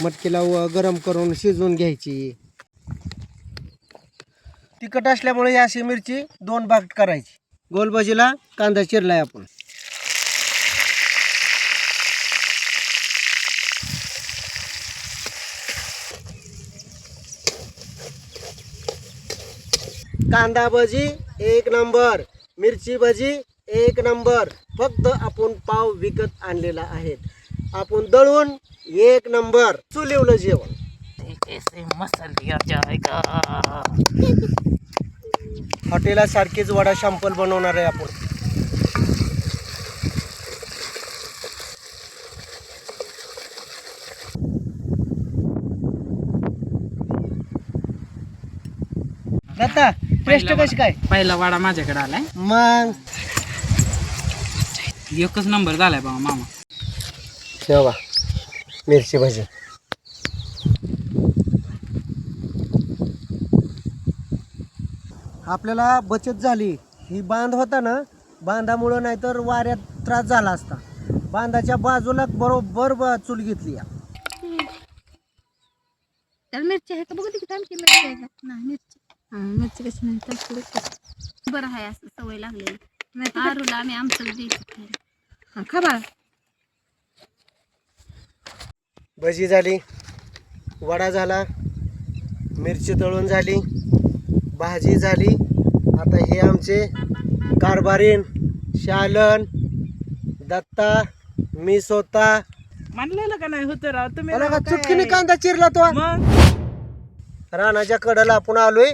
मटकीला गरम करून शिजवून घ्यायची. तिखट असल्यामुळे ही अशी मिरची 2 भाग करायची. गोल भाजीला कांदा चिरलाय आपण. कांदा भजी 1 नंबर, मिरची भजी 1 नंबर. फक्त आपण पाव विकत आणलेला आहे. आपण दळून 1 नंबर. चुलीवलं जेवण. हॉटेला सारखीच वडा शॅम्पल बनवणार आहे आपण. दत्ता टेस्ट कशी काय? पहिला वाडा माझ्याकडे आलाय, मग एकच नंबर झालाय बाबा मामा. ठेवा मिरची भजी. आपल्याला बचत झाली. ही बांध होता ना, बांधामुळं नाहीतर वाऱ्यात त्रास झाला असता. बांधाच्या बाजूला बरोबर चूल घेतली. त्याला मिरची आहे का बघू तिथे आणखी मिरची आहे का? नाही मिरची. मिरची कशी नाही तर बरं आहे असं सवय लागलेली. आरूला आम्ही आमचं द्यायचं खा बाळा. भजी झाली, वडा झाला, मिरची तळून झाली, भाजी झाली. आता हे आमचे कारभारीन शालन, दत्ता, मी स्वतः. म्हणलेलं का नाही होतं राव तुम्ही मला का राव काय? चुटकीने कांदा चिरला तो. मग रानाच्या कडेला आपण आलोय.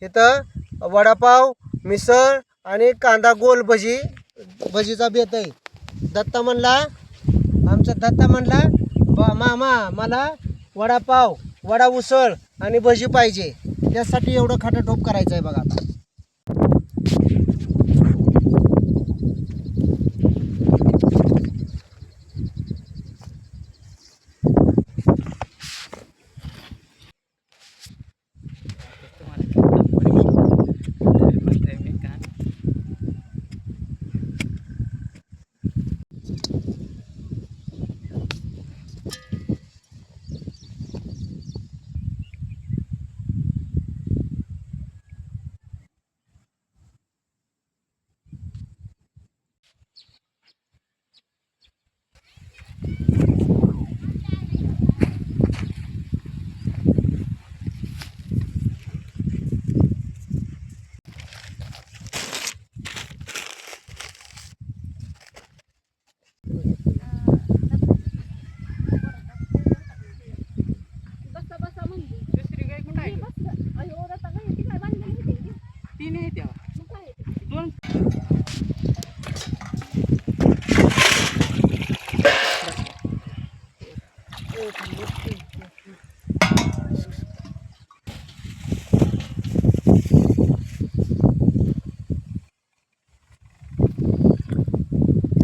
इथं वडापाव, मिसळ आणि कांदा गोल भजीचा बेत आहे. दत्ता म्हणला, आमचा दत्ता म्हणला, मामा मला वडापाव, वडा उसळ आणि भजी पाहिजे. त्यासाठी एवढं खाटाटोप करायचं आहे बघा आता. दुसरी गाय कुठं आहे? तीन आहे तेव्हा दोन.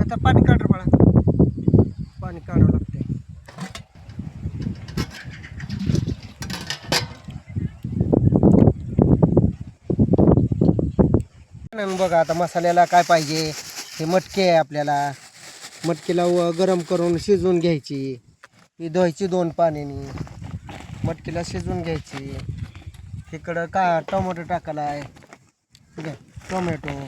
आता पाणी काढ बाळा, पाणी काढावं लागते. बघा आता मसाल्याला काय पाहिजे. हे मटकी आहे आपल्याला. मटकीला गरम करून शिजवून घ्यायची. ही धुवायची 2 पाण्याने. मटकीला शिजवून घ्यायची. इकडं का टोमॅटो टाकायला आहे. ठीक आहे, टोमॅटो.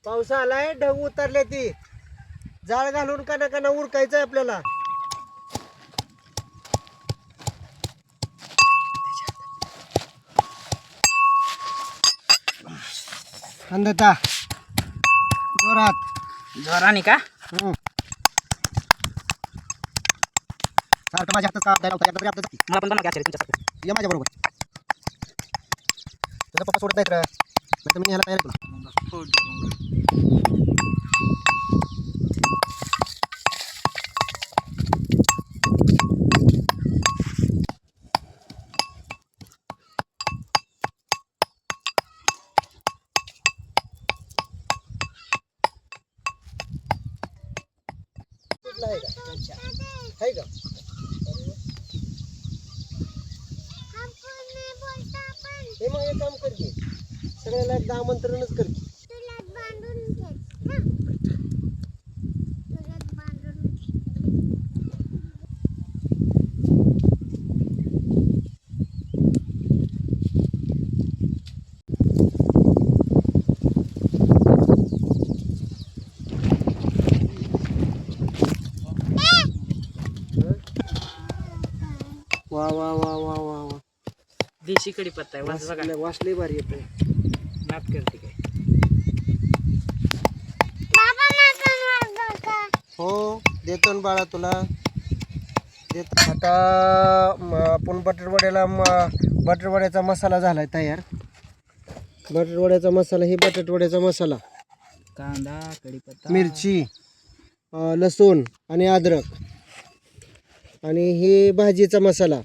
पाऊस आलाय, ढग उतरले. ती जाळ घालून काना उरकायचं आहे आपल्याला. अंधता जोरात जोराने का? सारखं माझ्या हातात का द्यायला होता. मला पण बनवा की आचार्य तुमच्यासारखं. ये माझ्या बरोबर. तुझा पप्पा सोडत नाहीत रे. नाही तर मी ह्याला तयार केलं. कुठला आहे का आहे का हे मग एक काम कर की सगळ्याला एकदा आमंत्रणच कर की. वा वा वा वा वा वा देशी कडीपत्ता आहे वास बघा वासले भारी येतोय नाक करते काय हो देतो ना बाळा तुला देतो आता आपण बटाटवड्याचा मसाला झालाय तयार बटाटवड्याचा मसाला ही बटाटवड्याचा मसाला कांदा कडीपत्ता मिरची लसूण आणि अद्रक आणि हे भाजीचा मसाला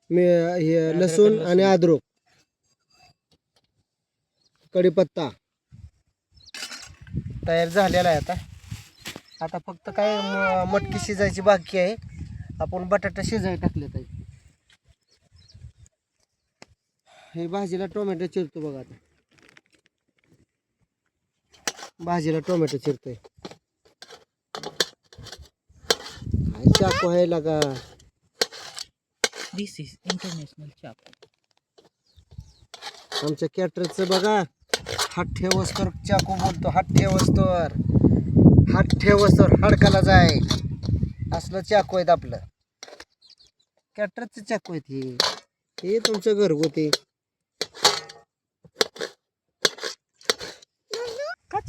हे लसूण आणि अद्रक कढीपत्ता तयार झालेला आहे आता फक्त काय मटकी शिजायची बाकी आहे आपण बटाटा शिजायला टाकले आहे हे भाजीला टोमॅटो चिरतो बघा आता भाजीला टोमॅटो चिरतोय चाकू आहे लगा दिस इज इंटरनॅशनल चाकू आमच्या कॅटरचं बघा हात ठेवस्तोर चाकू बोलतो हात ठेवस्तोर हाडकाला जाय असलं चाकू आहेत आपलं कॅटरचं चाकू आहेत हे तुमचं घरगुती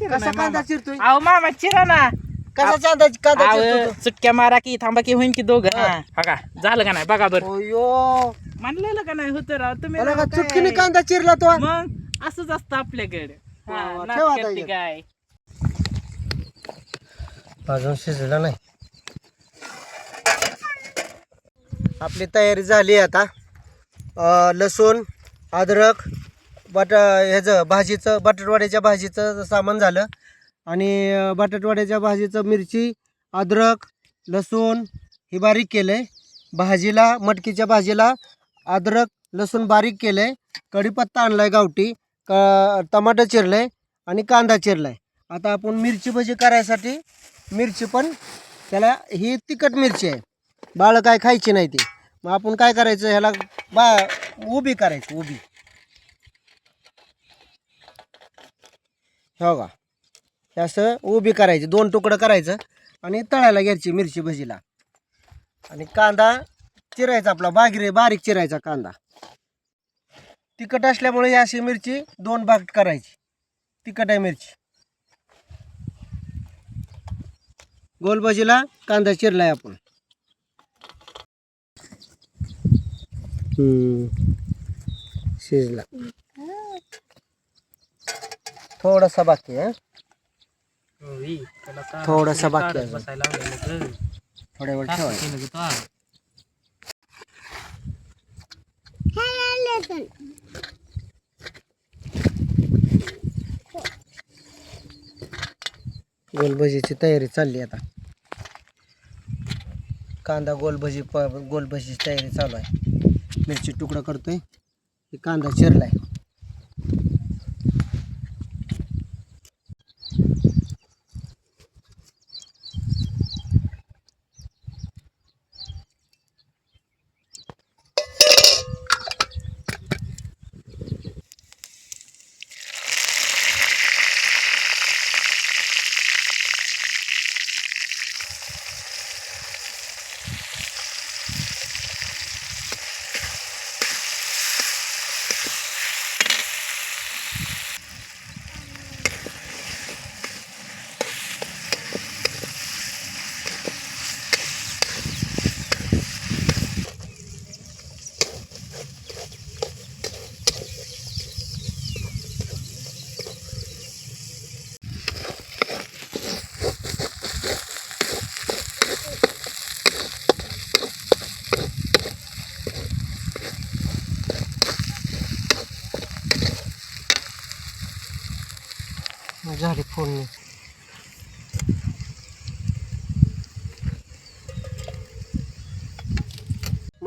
कसा कांदा चिरतोय अहो मामा चिरा ना कसा कांदा चिरतो सुटक्या मारा की थांबा की होईन की दोघं बघा झालं का नाही बघा बरं अयो म्हणलेलं का नाही होतं राव तुम्ही मला राव का काय? चुटकीने कांदा चिरला तो मग असंच असतं आपल्याकडे वा, वा, नाक ठेवा आता करते इथं. काय अजून शिजला नाही आपली तयारी झाली आता लसूण अद्रक ह्याचं भाजीचं बटाटवड्याच्या भाजीचं सामान झालं आणि बटाटवड्याच्या भाजीचं मिरची अद्रक लसूण हे बारीक केलं आहे भाजीला मटकीच्या भाजीला अद्रक लसूण बारीक केलं आहे कढीपत्ता आणला आहे गावठी टमाटर चिरलं आहे आणि कांदा चिरला आहे आता आपण मिरची भजी करायसाठी मिरची पण त्याला ही तिखट मिरची आहे बाळं काय खायची नाही ती मग आपण काय करायचं ह्याला उभी करायची उभी हो का हे असं उभी करायची 2 तुकडं करायचं आणि तळायला घ्यायची मिरची भजीला आणि कांदा चिरायचा आपला बारीक चिरायचा कांदा तिखट असल्यामुळे ही अशी मिरची 2 भाग करायची तिखट आहे मिरची गोल भजीला कांदा चिरलाय आपण शिजला थोडासा बाकी आहे थोडासा बाकी आहे थोड्या वेळ ठेवायचं गोलभजीची तयारी चालली आता कांदा गोलभजीची तयारी चालू आहे मिरची तुकडा करतोय कांदा चिरलाय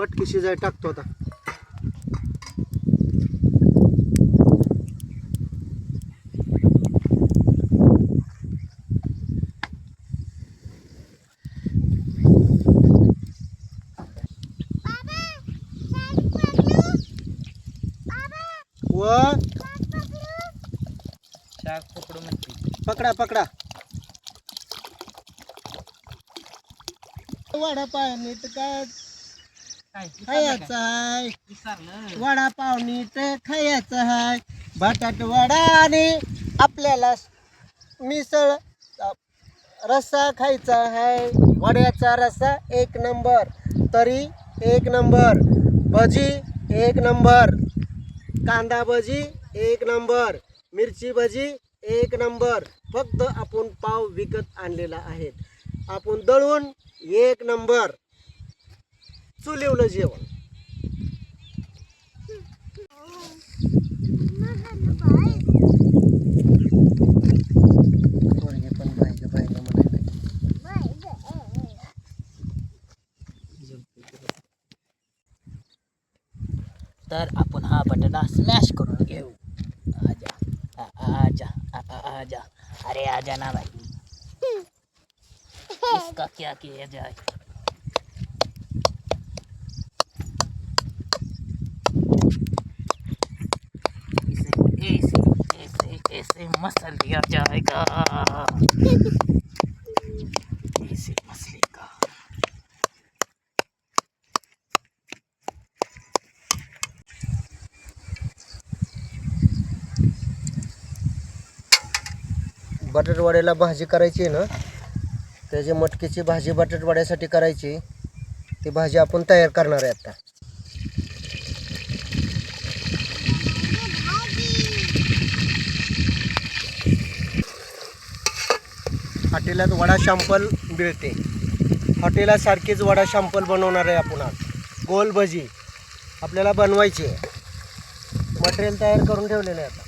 मटकी शिजाय टाकतो आता. व शाक पकडू म्हणते. पकडा पकडा. वडापाव नीट काय काय खायचा आहे. विसरलं. वडापाव नीट खायचा आहे. बटाट वडा आणि आपल्याला मिसळ रस्सा खायचा आहे. वड्याचा रस्सा एक नंबर, तरी एक नंबर, भजी एक नंबर, कांदा भजी एक नंबर, मिरची भजी एक नंबर. फक्त आपण पाव विकत आणलेला आहे. आपण दळून एक नंबर चुलीवलं जेवण. पोरगी पण बायका बायका म्हणायला. तर आपण हा बटाटा स्मॅश करून घेऊ. आजा आजा आजा. अरे आजा ना भाई. इसका क्या किया जाए. इसे ऐसे ऐसे ऐसे मसल दिया जाएगा. ऐसे मसले का. बटाटवड्याला भाजी करायची आहे ना, त्याची मटकीची भाजी बटाटवड्यासाठी करायची. ती भाजी आपण तयार करणार आहे आता. हॉटेलात वडा शॅम्पल मिळते. हॉटेलासारखीच वडा शॅम्पल बनवणार आहे आपण आज. गोल भजी आपल्याला बनवायची आहे. मटेरियल तयार करून ठेवलेलं आहे आता.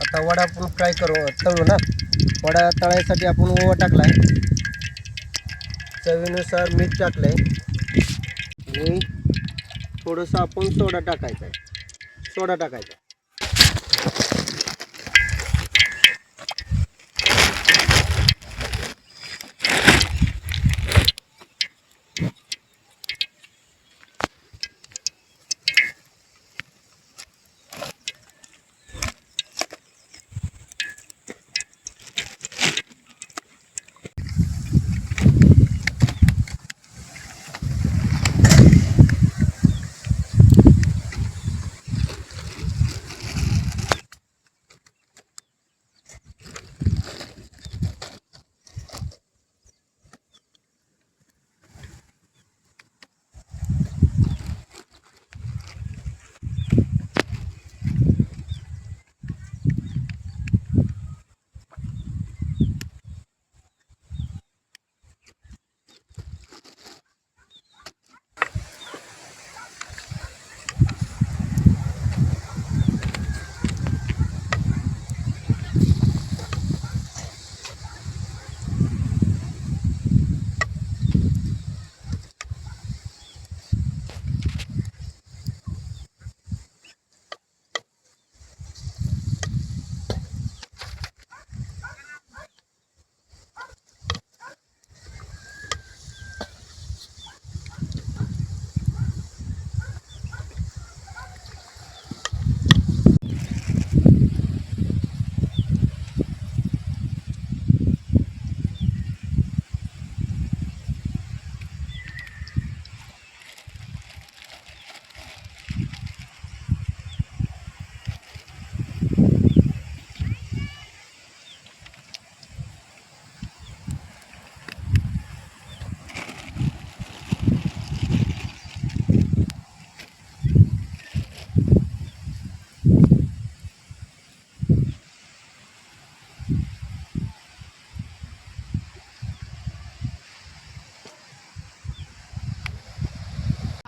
आता वडा आपण फ्राय करू, तळू ना. वडा तळायसाठी आपण ओवा टाकलाय, चवीनुसार मीठ टाकलंय आणि थोडंसं आपण सोडा टाकायचा आहे. सोडा टाकायचा.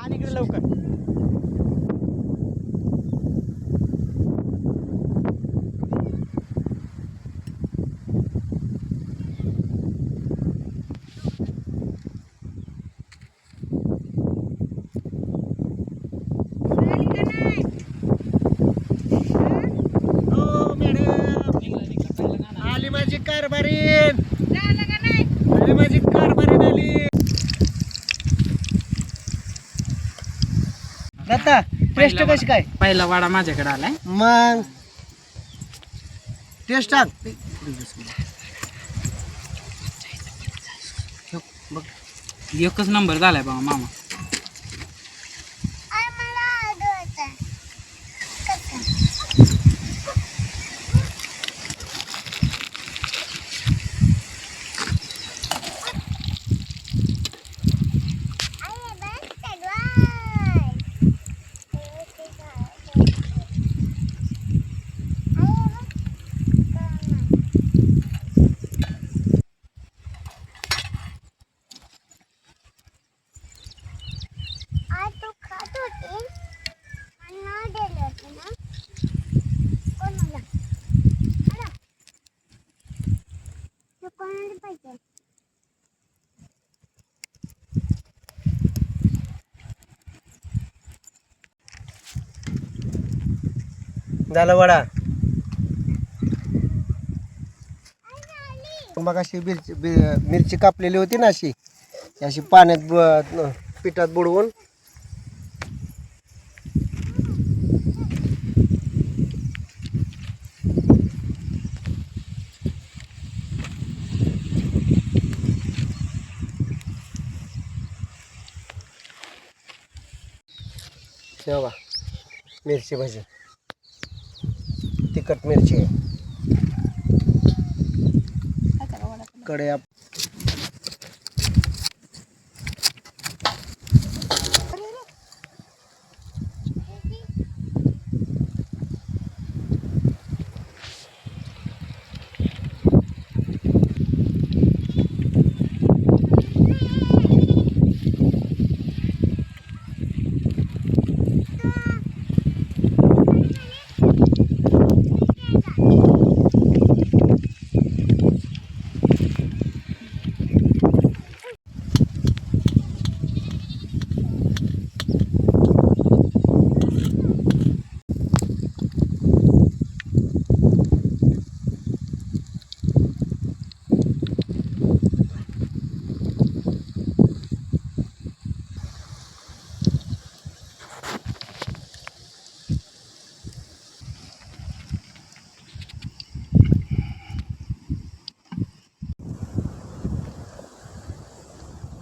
आणि इकडे लवकर. हो मॅडम, आली माझी कारभारीन, आली माझी कारभारीन आली. दत्ता टेस्ट कशी काय? पहिला वाडा माझ्याकडे आलाय. मग टेस्ट टाक. बघ एकच नंबर झालाय बाबा मामा. झालं वडा. मग अशी मिरची कापलेली होती ना, अशी पाण्यात पिठात बुडवून तेव्हा मिरची भाजी, तिखट मिरची कढया.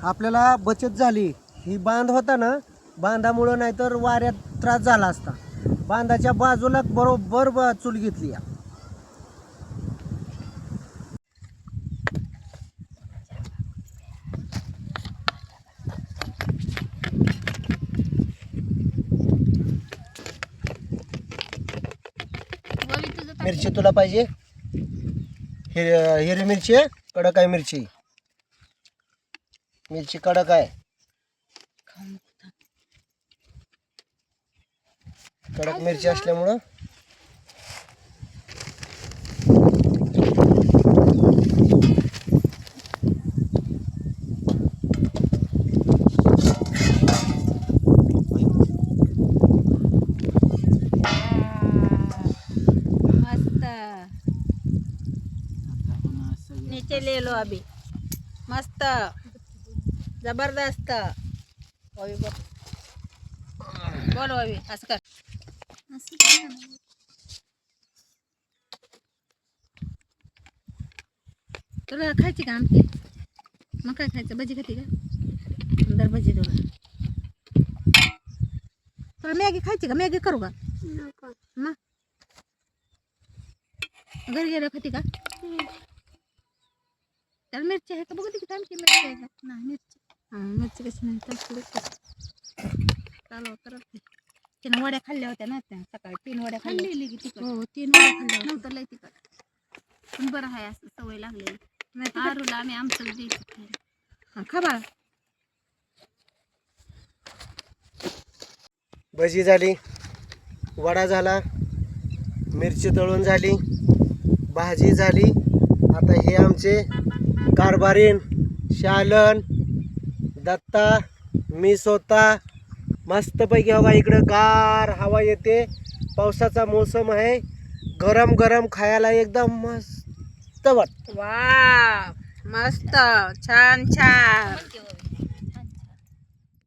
आपल्याला बचत झाली. ही बांध होता ना, बांधामुळं नाहीतर वाऱ्यात त्रास झाला असता. बांधाच्या बाजूला बरोबर चूल घेतली. मिरची तुला पाहिजे? हिरवी मिरची आहे, कडक आहे मिरची. मिरची कडक आहे, कडक मिरची असल्यामुळं नीचे ले लो अभी. मस्त जबरदस्त. अभी बोलो अभी असं कर. तुला खायची का आमटी? मग काय खायचं? भजी खाती का? दर भजी तुला. तुला मॅगी खायची का? मॅगी करू का? मग घरी गेलं खाती का? त्याला मिरची आहे का? बघू तिथे आमची मिरची आहे का? नाही मिरची. हां मिरची कशी नाही चालू करत. तिनं वड्या खाल्ल्या होत्या ना त्या सकाळी. 3 वड्या खाल्लेली की तिखट. हो 3 वड्या खाल्ल्या नव्हतं लय तिखट. पण बरं आहे असं सवय लागलेली. आरूला आम्ही आमचं द्यायचं खायला. हां खा बाळा. भजी झाली, वडा झाला, मिरची तळून झाली, भाजी झाली. आता हे आमचे कारभारीन शालन, दत्ता, मी स्वतः मस्तपैकी हवा. इकडं गार हवा येते, पावसाचा मोसम आहे, गरम गरम खायला एकदम मस्त वाटतं. वा मस्त छान छान